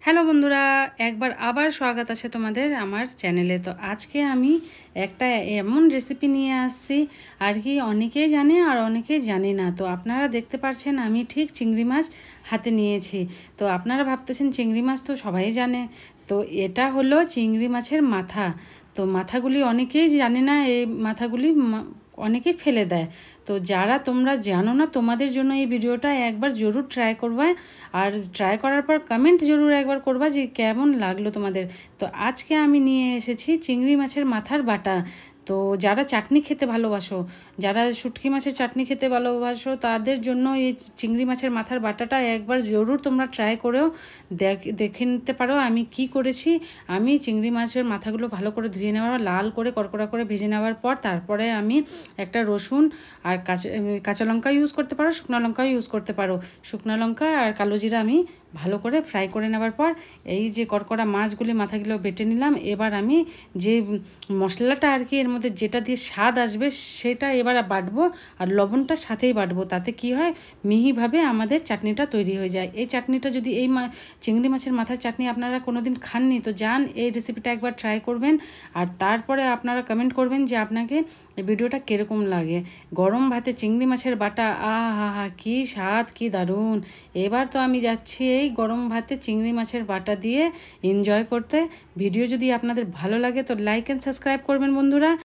Hello বন্ধুরা, একবার আবার স্বাগত আছে তোমাদের আমার চ্যানেলে। তো আজকে আমি একটা এমন রেসিপি নিয়ে আসছি আর কি অনেকেই জানে আর অনেকেই জানে না। তো আপনারা দেখতে পাচ্ছেন আমি ঠিক চিংড়ি মাছ হাতে নিয়েছি। তো আপনারা ভাবতেছেন চিংড়ি মাছ তো সবাই জানে, তো এটা হলো চিংড়ি মাছের মাথা। তো মাথাগুলি অনেকেই জানে না, এই মাথাগুলি অনেকেই ফেলে দেয়। তো যারা তোমরা জানো না তোমাদের জন্য এই ভিডিওটা একবার জরুর ট্রাই করবা, আর ট্রাই করার পর কমেন্ট জরুর একবার করবা যে কেমন লাগলো তোমাদের। তো আজকে আমি নিয়ে এসেছি চিংড়ি মাছের মাথার বাটা। তো যারা চাটনি খেতে ভালোবাসো, যারা শুটকি মাছের চাটনি খেতে ভালোবাসো, তাদের জন্য এই চিংড়ি মাছের মাথার বাটাটা একবার জরুর তোমরা ট্রাই করেও দেখে নিতে পারো আমি কি করেছি। আমি চিংড়ি মাছের মাথাগুলো ভালো করে ধুয়ে নেওয়ার, লাল করে কড়কড়া করে ভেজে নেওয়ার পর তারপরে আমি একটা রসুন আর কাঁচা লঙ্কা ইউজ করতে পারো, শুকনো লঙ্কাও ইউজ করতে পারো। শুকনো লঙ্কা আর কালো জিরা আমি ভালো করে ফ্রাই করে নেওয়ার পর এই যে কড়কড়া মাছগুলি মাথাগুলো বেটে নিলাম। এবার আমি যে মশলাটা আর কি এর মধ্যে যেটা দিয়ে স্বাদ আসবে সেটা এবার বাটবো, আর লবণটা সাথেই বাটবো। তাতে কি হয়, মিহিভাবে আমাদের চাটনিটা তৈরি হয়ে যায়। এই চাটনিটা যদি এই চিংড়ি মাছের মাথার চাটনি আপনারা কোনোদিন খাননি তো যান এই রেসিপিটা একবার ট্রাই করবেন, আর তারপরে আপনারা কমেন্ট করবেন যে আপনাকে এই ভিডিওটা কীরকম লাগে। গরম ভাতে চিংড়ি মাছের বাটা, আহা হা, কী স্বাদ, কী দারুণ। এবার তো আমি যাচ্ছি এই গরম ভাতে চিংড়ি মাছের বাটা দিয়ে এনজয় করতে। ভিডিও যদি আপনাদের ভালো লাগে তো লাইক অ্যান্ড সাবস্ক্রাইব করবেন বন্ধুরা।